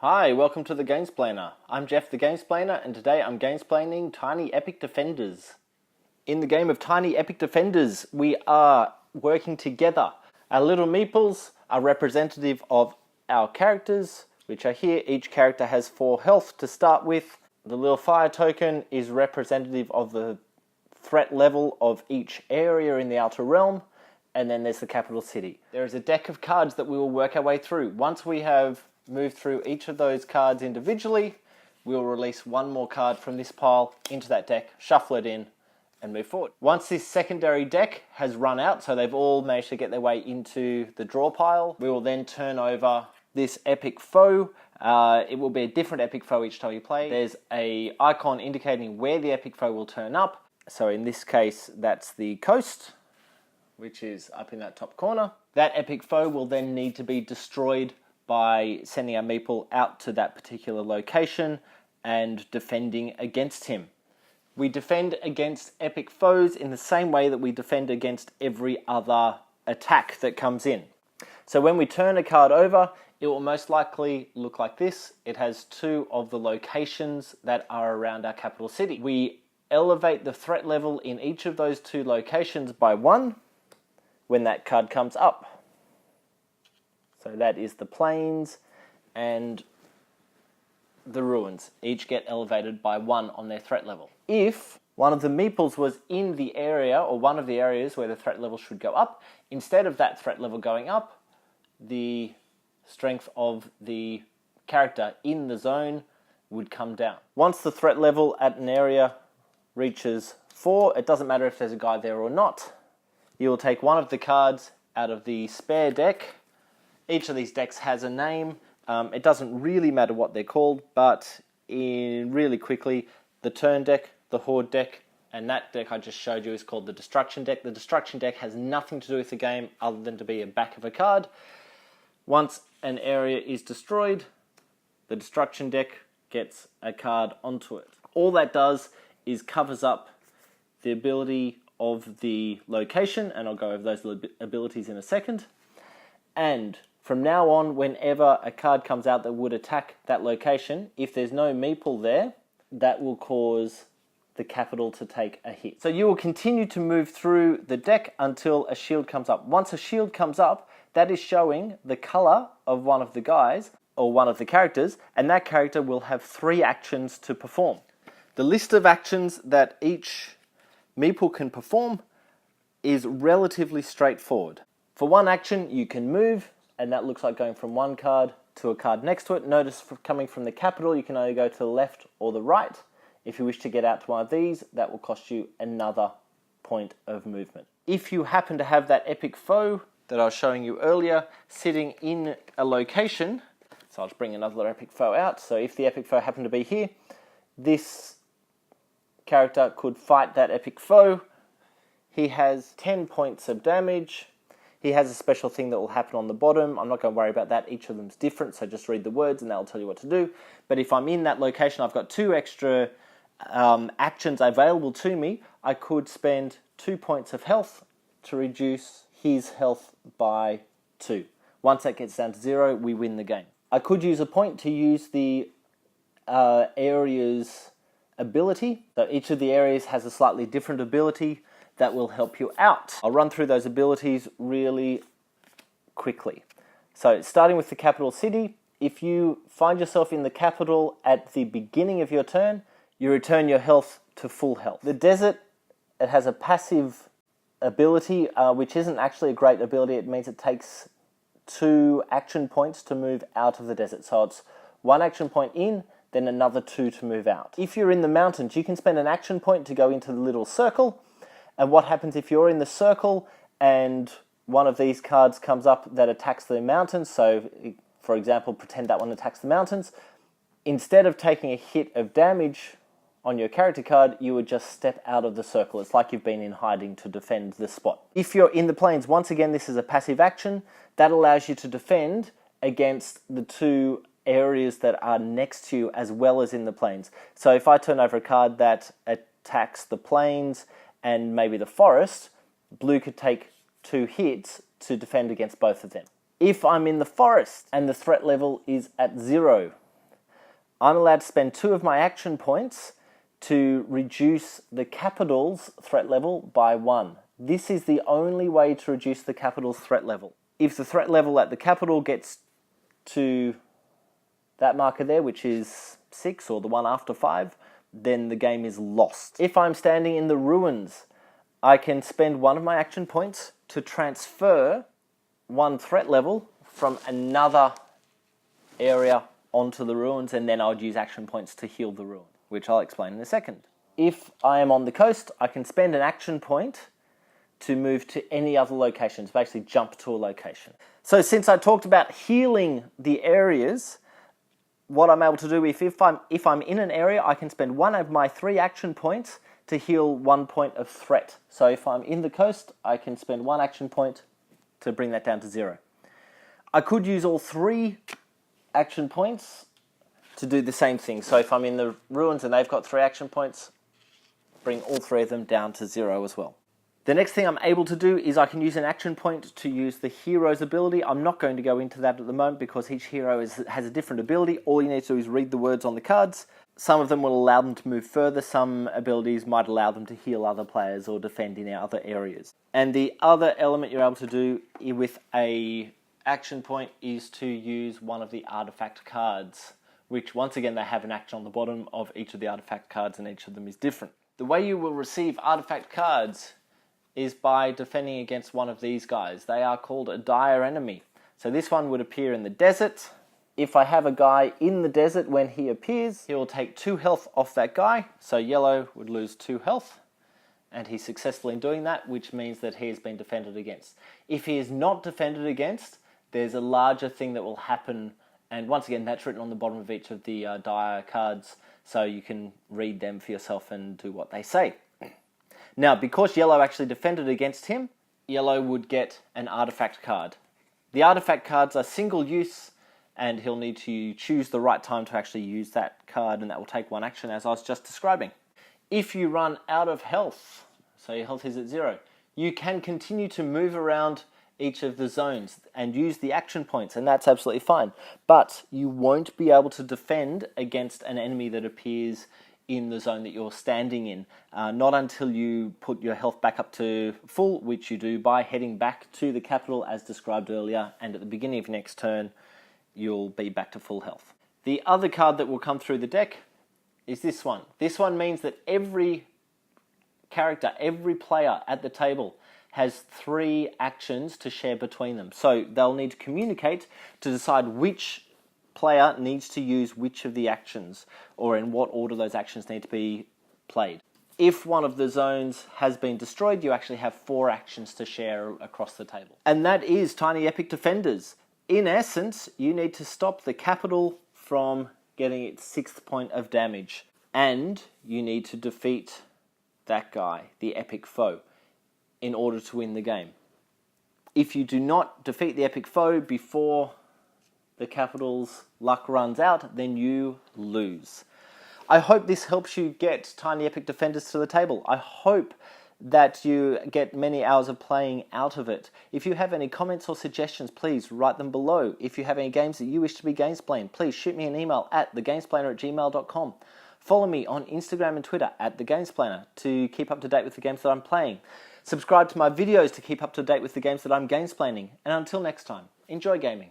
Hi, welcome to the Gamesplainer. I'm Jeff the Gamesplainer, and today I'm gamesplaining Tiny Epic Defenders. In the game of Tiny Epic Defenders, we are working together. Our little meeples are representative of our characters, which are here. Each character has 4 health to start with. The little fire token is representative of the threat level of each area in the Outer Realm, and then there's the capital city. There is a deck of cards that we will work our way through. Once we have move through each of those cards individually, we'll release one more card from this pile into that deck, shuffle it in, and move forward. Once this secondary deck has run out, so they've all managed to get their way into the draw pile, we will then turn over this epic foe. It will be a different epic foe each time you play. There's an icon indicating where the epic foe will turn up. So in this case, that's the coast, which is up in that top corner. That epic foe will then need to be destroyed by sending our meeple out to that particular location and defending against him. We defend against epic foes in the same way that we defend against every other attack that comes in. So when we turn a card over, it will most likely look like this. It has 2 of the locations that are around our capital city. We elevate the threat level in each of those 2 locations by 1 when that card comes up. So that is the plains and the ruins. Each get elevated by 1 on their threat level. If one of the meeples was in the area, or one of the areas where the threat level should go up, instead of that threat level going up, the strength of the character in the zone would come down. Once the threat level at an area reaches 4, it doesn't matter if there's a guy there or not, you will take one of the cards out of the spare deck. Each of these decks has a name. It doesn't really matter what they're called, but really quickly, the turn deck, the horde deck, and that deck I just showed you is called the destruction deck. The destruction deck has nothing to do with the game other than to be a back of a card. Once an area is destroyed, the destruction deck gets a card onto it. All that does is covers up the ability of the location, and I'll go over those abilities in a second. And from now on, whenever a card comes out that would attack that location, if there's no meeple there, that will cause the capital to take a hit. So you will continue to move through the deck until a shield comes up. Once a shield comes up, that is showing the color of one of the guys, or one of the characters, and that character will have 3 actions to perform. The list of actions that each meeple can perform is relatively straightforward. For one action, you can move, and that looks like going from one card to a card next to it. Notice coming from the capital, you can either go to the left or the right. If you wish to get out to one of these, that will cost you another point of movement. If you happen to have that epic foe that I was showing you earlier sitting in a location, so I'll just bring another epic foe out. So if the epic foe happened to be here, this character could fight that epic foe. He has 10 points of damage. He has a special thing that will happen on the bottom. I'm not going to worry about that. Each of them's different, so just read the words and that'll tell you what to do. But if I'm in that location, I've got 2 extra actions available to me. I could spend 2 points of health to reduce his health by 2. Once that gets down to 0, we win the game. I could use a point to use the area's ability. So each of the areas has a slightly different ability that will help you out. I'll run through those abilities really quickly. So starting with the capital city, if you find yourself in the capital at the beginning of your turn, you return your health to full health. The desert, it has a passive ability, which isn't actually a great ability. It means it takes 2 action points to move out of the desert. So it's 1 action point in, then another 2 to move out. If you're in the mountains, you can spend an action point to go into the little circle. And what happens if you're in the circle and one of these cards comes up that attacks the mountains? So, for example, pretend that one attacks the mountains. Instead of taking a hit of damage on your character card, you would just step out of the circle. It's like you've been in hiding to defend the spot. If you're in the plains, once again, this is a passive action. That allows you to defend against the 2 areas that are next to you as well as in the plains. So if I turn over a card that attacks the plains and maybe the forest, blue could take 2 hits to defend against both of them. If I'm in the forest and the threat level is at 0, I'm allowed to spend 2 of my action points to reduce the capital's threat level by 1. This is the only way to reduce the capital's threat level. If the threat level at the capital gets to that marker there, which is 6 or the one after 5, then the game is lost. If I'm standing in the ruins, I can spend 1 of my action points to transfer 1 threat level from another area onto the ruins, and then I would use action points to heal the ruin, which I'll explain in a second. If I am on the coast, I can spend an action point to move to any other locations, basically jump to a location. So since I talked about healing the areas, what I'm able to do if I'm in an area, I can spend 1 of my 3 action points to heal 1 point of threat. So if I'm in the coast, I can spend 1 action point to bring that down to 0. I could use all 3 action points to do the same thing. So if I'm in the ruins and they've got 3 action points, bring all 3 of them down to 0 as well. The next thing I'm able to do is I can use an action point to use the hero's ability. I'm not going to go into that at the moment because each hero has a different ability. All you need to do is read the words on the cards. Some of them will allow them to move further. Some abilities might allow them to heal other players or defend in other areas. And the other element you're able to do with a action point is to use one of the artifact cards, which once again they have an action on the bottom of each of the artifact cards, and each of them is different. The way you will receive artifact cards is by defending against one of these guys. They are called a dire enemy. So this one would appear in the desert. If I have a guy in the desert, when he appears, he will take 2 health off that guy. So yellow would lose 2 health, and he's successful in doing that, which means that he has been defended against. If he is not defended against, there's a larger thing that will happen, and once again that's written on the bottom of each of the dire cards, so you can read them for yourself and do what they say. Now, because yellow actually defended against him, yellow would get an artifact card. The artifact cards are single use, and he'll need to choose the right time to actually use that card, and that will take 1 action, as I was just describing. If you run out of health, so your health is at 0, you can continue to move around each of the zones and use the action points, and that's absolutely fine. But you won't be able to defend against an enemy that appears in the zone that you're standing in, not until you put your health back up to full, which you do by heading back to the capital as described earlier, and at the beginning of your next turn you'll be back to full health. The other card that will come through the deck is this one. This one means that every character, every player at the table has 3 actions to share between them. So they'll need to communicate to decide which player needs to use which of the actions, or in what order those actions need to be played. If one of the zones has been destroyed, you actually have 4 actions to share across the table. And that is Tiny Epic Defenders. In essence, you need to stop the capital from getting its 6th point of damage, and you need to defeat that guy, the epic foe, in order to win the game. If you do not defeat the epic foe before the capital's luck runs out, then you lose. I hope this helps you get Tiny Epic Defenders to the table. I hope that you get many hours of playing out of it. If you have any comments or suggestions, please write them below. If you have any games that you wish to be Gamesplaned, please shoot me an email at thegamesplainer@gmail.com. Follow me on Instagram and Twitter at thegamesplainer to keep up to date with the games that I'm playing. Subscribe to my videos to keep up to date with the games that I'm gamesplaining. And until next time, enjoy gaming.